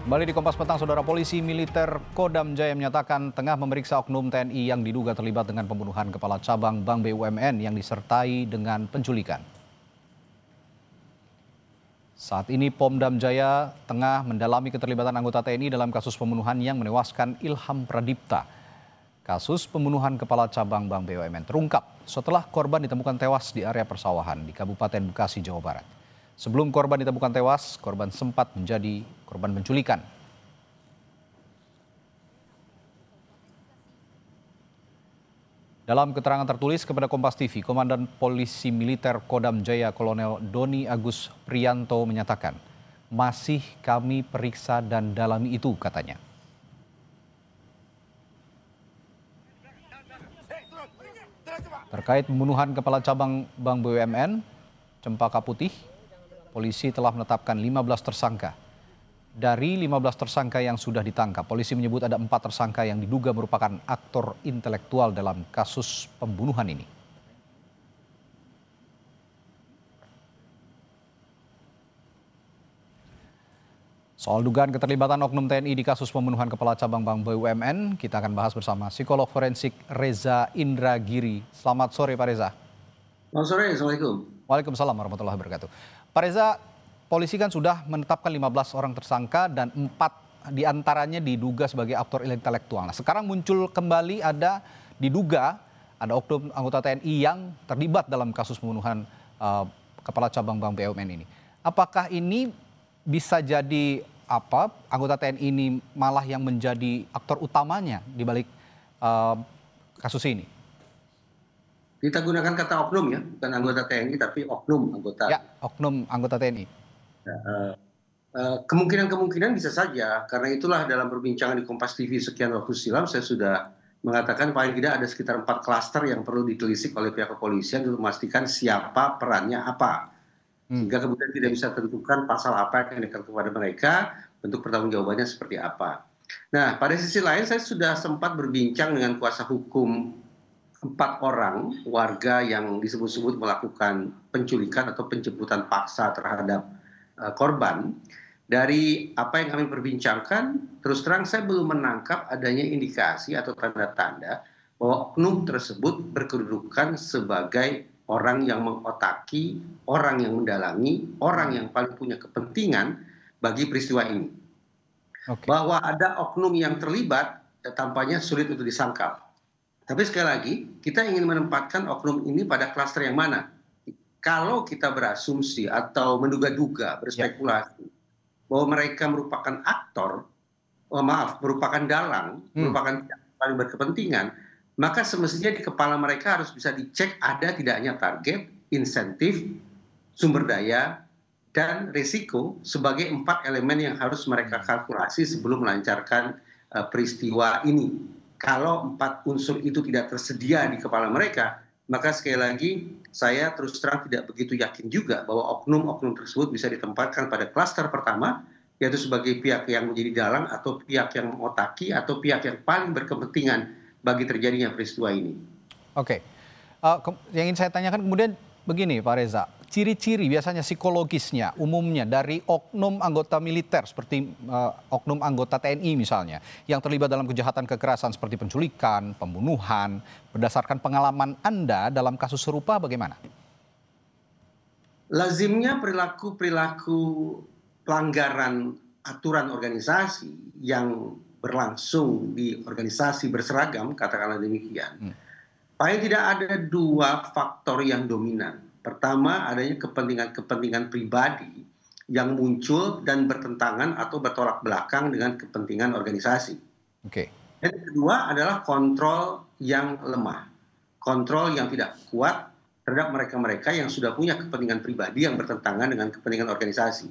Kembali di Kompas Petang, Saudara. Polisi militer Kodam Jaya menyatakan tengah memeriksa oknum TNI yang diduga terlibat dengan pembunuhan Kepala Cabang Bank BUMN yang disertai dengan penculikan. Saat ini Pomdam Jaya tengah mendalami keterlibatan anggota TNI dalam kasus pembunuhan yang menewaskan Ilham Pradipta. Kasus pembunuhan Kepala Cabang Bank BUMN terungkap setelah korban ditemukan tewas di area persawahan di Kabupaten Bekasi, Jawa Barat. Sebelum korban ditemukan tewas, korban sempat menjadi korban penculikan. Dalam keterangan tertulis kepada Kompas TV, Komandan Polisi Militer Kodam Jaya Kolonel Doni Agus Priyanto menyatakan, masih kami periksa dan dalami itu, katanya. Terkait pembunuhan Kepala Cabang Bank BUMN, Cempaka Putih, polisi telah menetapkan 15 tersangka. Dari 15 tersangka yang sudah ditangkap, polisi menyebut ada 4 tersangka yang diduga merupakan aktor intelektual dalam kasus pembunuhan ini. Soal dugaan keterlibatan oknum TNI di kasus pembunuhan Kepala Cabang Bank BUMN, kita akan bahas bersama psikolog forensik Reza Indragiri. Selamat sore, Pak Reza. Selamat sore, Assalamualaikum. Waalaikumsalam warahmatullahi wabarakatuh. Pak Reza, polisi kan sudah menetapkan 15 orang tersangka dan 4 diantaranya diduga sebagai aktor intelektual. Nah, sekarang muncul kembali diduga ada oknum anggota TNI yang terlibat dalam kasus pembunuhan Kepala Cabang Bank BUMN ini. Apakah ini bisa jadi anggota TNI ini malah yang menjadi aktor utamanya di balik kasus ini? Kita gunakan kata oknum ya, bukan anggota TNI tapi oknum anggota. Ya, oknum anggota TNI. Kemungkinan bisa saja, karena itulah dalam perbincangan di Kompas TV sekian waktu silam saya sudah mengatakan paling tidak ada sekitar 4 klaster yang perlu ditelisik oleh pihak kepolisian untuk memastikan siapa perannya apa. Sehingga kemudian tidak bisa tentukan pasal apa yang dikenakan kepada mereka, bentuk pertanggungjawabannya seperti apa. Nah, pada sisi lain saya sudah sempat berbincang dengan kuasa hukum 4 orang warga yang disebut-sebut melakukan penculikan atau penjemputan paksa terhadap korban. Dari apa yang kami perbincangkan, terus terang saya belum menangkap adanya indikasi atau tanda-tanda bahwa oknum tersebut berkedudukan sebagai orang yang mengotaki, orang yang mendalami, orang yang paling punya kepentingan bagi peristiwa ini. Bahwa ada oknum yang terlibat, tampaknya sulit untuk disangkal. Tapi sekali lagi, kita ingin menempatkan oknum ini pada klaster yang mana. Kalau kita berasumsi atau menduga-duga, berspekulasi bahwa mereka merupakan aktor, merupakan dalang, merupakan paling berkepentingan, maka semestinya di kepala mereka harus bisa dicek ada tidaknya target, insentif, sumber daya, dan risiko sebagai 4 elemen yang harus mereka kalkulasi sebelum melancarkan peristiwa ini. Kalau 4 unsur itu tidak tersedia di kepala mereka, maka sekali lagi saya terus terang tidak begitu yakin juga bahwa oknum-oknum tersebut bisa ditempatkan pada klaster pertama, yaitu sebagai pihak yang menjadi dalang atau pihak yang mengotaki atau pihak yang paling berkepentingan bagi terjadinya peristiwa ini. Oke, yang ingin saya tanyakan kemudian begini Pak Reza, ciri-ciri biasanya psikologisnya umumnya dari oknum anggota militer seperti oknum anggota TNI misalnya yang terlibat dalam kejahatan kekerasan seperti penculikan, pembunuhan, berdasarkan pengalaman Anda dalam kasus serupa bagaimana? Lazimnya perilaku pelanggaran aturan organisasi yang berlangsung di organisasi berseragam, katakanlah demikian. Paling tidak ada 2 faktor yang dominan. Pertama, adanya kepentingan-kepentingan pribadi yang muncul dan bertentangan atau bertolak belakang dengan kepentingan organisasi. Dan kedua adalah kontrol yang lemah. Kontrol yang tidak kuat terhadap mereka-mereka yang sudah punya kepentingan pribadi yang bertentangan dengan kepentingan organisasi.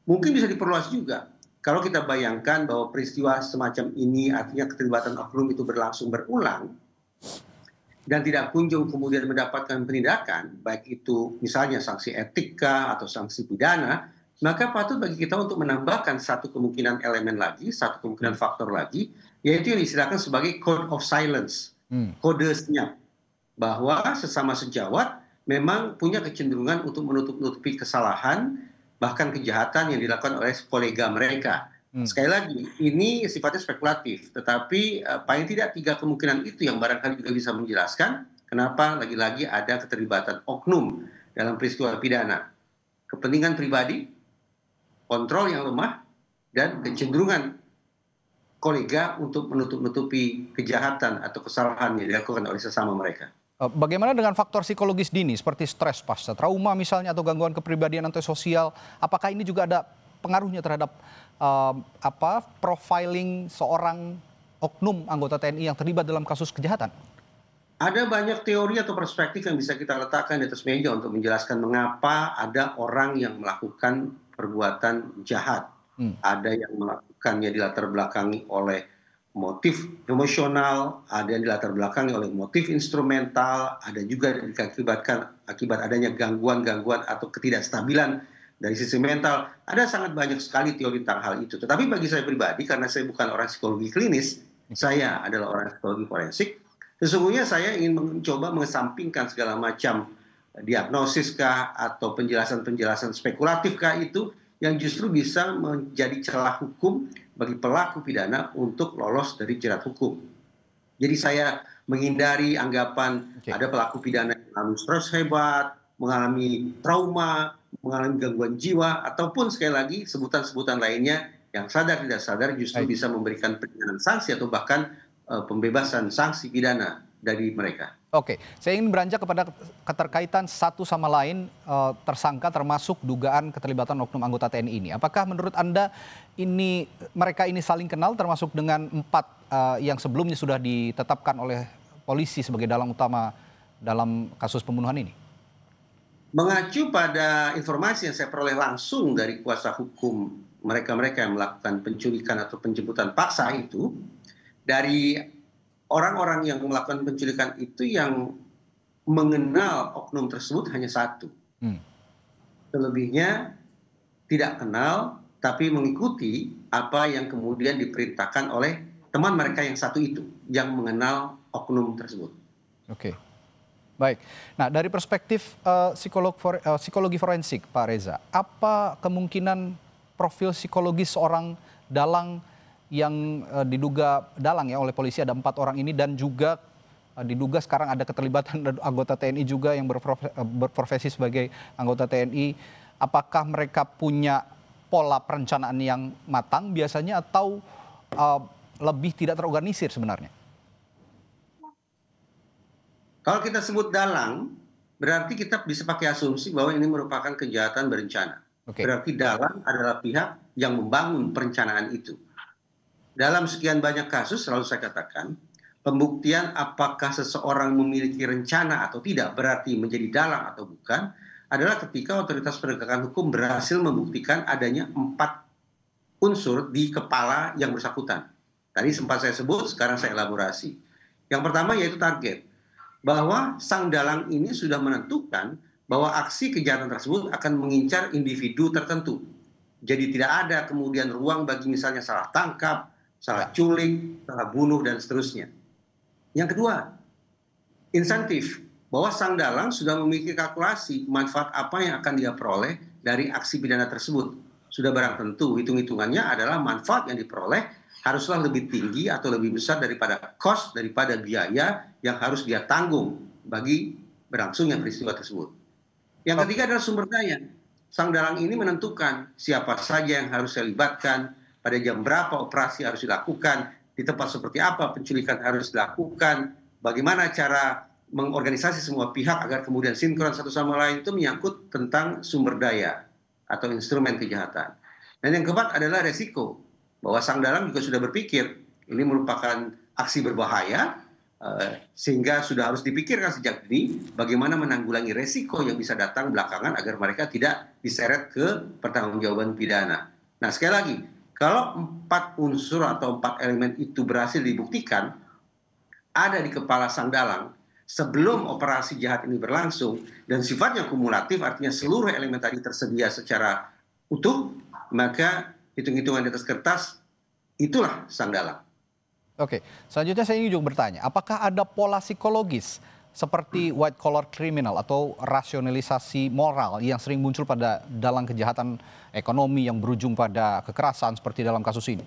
Mungkin bisa diperluas juga. Kalau kita bayangkan bahwa peristiwa semacam ini artinya keterlibatan oknum itu berlangsung berulang dan tidak kunjung kemudian mendapatkan penindakan, baik itu misalnya sanksi etika atau sanksi pidana, maka patut bagi kita untuk menambahkan satu kemungkinan elemen lagi, satu kemungkinan faktor lagi, yaitu yang disediakan sebagai code of silence, kode senyap, bahwa sesama sejawat memang punya kecenderungan untuk menutup-nutupi kesalahan, bahkan kejahatan yang dilakukan oleh kolega mereka. Sekali lagi, ini sifatnya spekulatif, tetapi paling tidak tiga kemungkinan itu yang barangkali juga bisa menjelaskan kenapa lagi-lagi ada keterlibatan oknum dalam peristiwa pidana. Kepentingan pribadi, kontrol yang lemah, dan kecenderungan kolega untuk menutup-nutupi kejahatan atau kesalahan yang dilakukan oleh sesama mereka. Bagaimana dengan faktor psikologis dini seperti stres pasca trauma misalnya atau gangguan kepribadian atau sosial? Apakah ini juga ada pengaruhnya terhadap profiling seorang oknum anggota TNI yang terlibat dalam kasus kejahatan? Ada banyak teori atau perspektif yang bisa kita letakkan di atas meja untuk menjelaskan mengapa ada orang yang melakukan perbuatan jahat. Ada yang melakukannya dilatar belakangi oleh motif emosional, ada yang dilatar belakangi oleh motif instrumental, ada juga yang diakibatkan akibat adanya gangguan-gangguan atau ketidakstabilan dari sisi mental. Ada sangat banyak sekali teori tentang hal itu. Tetapi bagi saya pribadi, karena saya bukan orang psikologi klinis, saya adalah orang psikologi forensik, sesungguhnya saya ingin mencoba mengesampingkan segala macam diagnosis kah atau penjelasan-penjelasan spekulatif kah itu yang justru bisa menjadi celah hukum bagi pelaku pidana untuk lolos dari jerat hukum. Jadi saya menghindari anggapan ada pelaku pidana yang mengalami stres hebat, mengalami trauma, mengalami gangguan jiwa, ataupun sekali lagi sebutan-sebutan lainnya yang sadar tidak sadar justru bisa memberikan peringanan sanksi atau bahkan pembebasan sanksi pidana dari mereka. Oke, saya ingin beranjak kepada keterkaitan satu sama lain tersangka termasuk dugaan keterlibatan oknum anggota TNI ini. Apakah menurut Anda mereka ini saling kenal termasuk dengan 4 yang sebelumnya sudah ditetapkan oleh polisi sebagai dalang utama dalam kasus pembunuhan ini? Mengacu pada informasi yang saya peroleh langsung dari kuasa hukum mereka-mereka yang melakukan penculikan atau penjemputan paksa itu, dari orang-orang yang melakukan penculikan itu yang mengenal oknum tersebut hanya satu. Selebihnya tidak kenal, tapi mengikuti apa yang kemudian diperintahkan oleh teman mereka yang satu itu, yang mengenal oknum tersebut. Oke, baik. Nah, dari perspektif psikologi forensik, Pak Reza, apa kemungkinan profil psikologis seorang dalang yang diduga dalang ya oleh polisi, ada 4 orang ini, dan juga diduga sekarang ada keterlibatan anggota TNI juga yang berprofesi sebagai anggota TNI. Apakah mereka punya pola perencanaan yang matang biasanya atau lebih tidak terorganisir sebenarnya? Kalau kita sebut dalang, berarti kita bisa pakai asumsi bahwa ini merupakan kejahatan berencana. Berarti dalang adalah pihak yang membangun perencanaan itu. Dalam sekian banyak kasus, selalu saya katakan, pembuktian apakah seseorang memiliki rencana atau tidak berarti menjadi dalang atau bukan, adalah ketika otoritas penegakan hukum berhasil membuktikan adanya 4 unsur di kepala yang bersangkutan. Tadi sempat saya sebut, sekarang saya elaborasi. Yang pertama yaitu target. Bahwa sang dalang ini sudah menentukan bahwa aksi kejahatan tersebut akan mengincar individu tertentu. Jadi tidak ada kemudian ruang bagi misalnya salah tangkap, salah culik, salah bunuh, dan seterusnya. Yang kedua, insentif. Bahwa sang dalang sudah memiliki kalkulasi manfaat apa yang akan dia peroleh dari aksi pidana tersebut. Sudah barang tentu, hitung-hitungannya adalah manfaat yang diperoleh haruslah lebih tinggi atau lebih besar daripada cost, daripada biaya yang harus dia tanggung bagi berlangsungnya peristiwa tersebut. Yang ketiga adalah sumber daya. Sang dalang ini menentukan siapa saja yang harus saya libatkan, pada jam berapa operasi harus dilakukan, di tempat seperti apa penculikan harus dilakukan, bagaimana cara mengorganisasi semua pihak agar kemudian sinkron satu sama lain. Itu menyangkut tentang sumber daya atau instrumen kejahatan. Dan yang keempat adalah resiko, bahwa sang dalang juga sudah berpikir ini merupakan aksi berbahaya, sehingga sudah harus dipikirkan sejak dini bagaimana menanggulangi resiko yang bisa datang belakangan agar mereka tidak diseret ke pertanggungjawaban pidana. Nah, sekali lagi, kalau 4 unsur atau 4 elemen itu berhasil dibuktikan ada di kepala sang dalang sebelum operasi jahat ini berlangsung dan sifatnya kumulatif, artinya seluruh elemen tadi tersedia secara utuh, maka hitung-hitungan di atas kertas itulah sang dalang. Oke, selanjutnya saya ingin juga bertanya, apakah ada pola psikologis seperti white collar criminal atau rasionalisasi moral yang sering muncul pada dalam kejahatan ekonomi yang berujung pada kekerasan seperti dalam kasus ini?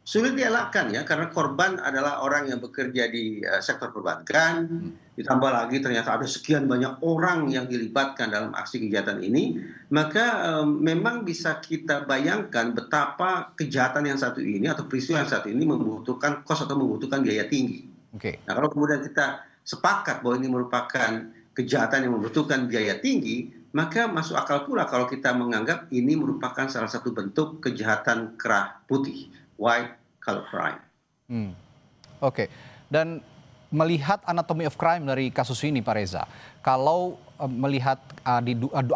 Sulit dielakkan ya, karena korban adalah orang yang bekerja di sektor perbankan, ditambah lagi ternyata ada sekian banyak orang yang dilibatkan dalam aksi kejahatan ini, maka memang bisa kita bayangkan betapa kejahatan yang satu ini atau peristiwa yang satu ini membutuhkan kos atau membutuhkan biaya tinggi. Oke. Nah, kalau kemudian kita sepakat bahwa ini merupakan kejahatan yang membutuhkan biaya tinggi, maka masuk akal pula kalau kita menganggap ini merupakan salah satu bentuk kejahatan kerah putih, white collar crime. Oke. Dan melihat anatomy of crime dari kasus ini, Pak Reza, kalau melihat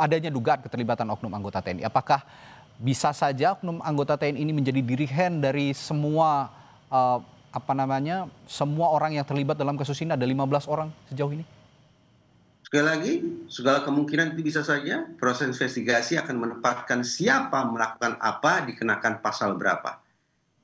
adanya dugaan keterlibatan oknum anggota TNI, apakah bisa saja oknum anggota TNI ini menjadi dirigen dari semua semua orang yang terlibat dalam kasus ini? Ada 15 orang sejauh ini. Sekali lagi, segala kemungkinan itu bisa saja. Proses investigasi akan menempatkan siapa melakukan apa, dikenakan pasal berapa.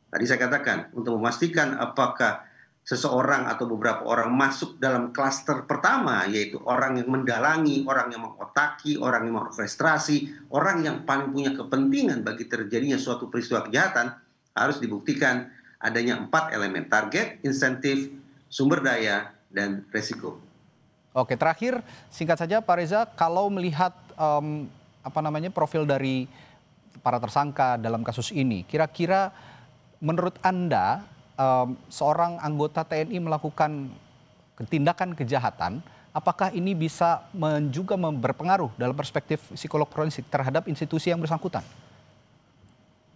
Tadi saya katakan, untuk memastikan apakah seseorang atau beberapa orang masuk dalam klaster pertama, yaitu orang yang mendalangi, orang yang mengotaki, orang yang mengorkestrasi, orang yang paling punya kepentingan bagi terjadinya suatu peristiwa kejahatan, harus dibuktikan adanya 4 elemen: target, insentif, sumber daya, dan resiko. Oke, terakhir singkat saja Pak Reza, kalau melihat profil dari para tersangka dalam kasus ini, kira-kira menurut Anda seorang anggota TNI melakukan tindakan kejahatan, apakah ini bisa juga berpengaruh dalam perspektif psikolog forensik terhadap institusi yang bersangkutan?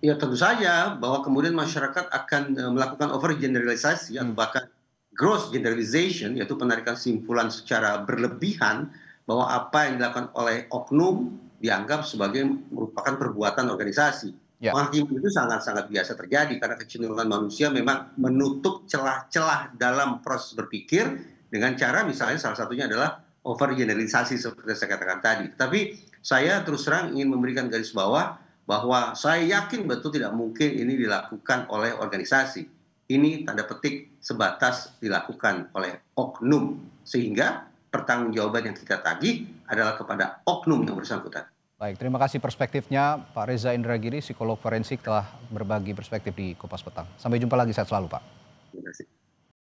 Ya tentu saja bahwa kemudian masyarakat akan melakukan overgeneralisasi atau bahkan gross generalization, yaitu penarikan simpulan secara berlebihan bahwa apa yang dilakukan oleh oknum dianggap sebagai merupakan perbuatan organisasi. Menghakimi itu sangat-sangat biasa terjadi karena kecenderungan manusia memang menutup celah-celah dalam proses berpikir dengan cara misalnya salah satunya adalah overgeneralisasi seperti saya katakan tadi. Tapi saya terus terang ingin memberikan garis bawah bahwa saya yakin betul tidak mungkin ini dilakukan oleh organisasi. Ini tanda petik sebatas dilakukan oleh oknum, sehingga pertanggungjawaban yang kita tagih adalah kepada oknum yang bersangkutan. Baik, terima kasih perspektifnya Pak Reza Indragiri, psikolog forensik, telah berbagi perspektif di Kompas Petang. Sampai jumpa lagi, sehat selalu Pak. Terima kasih.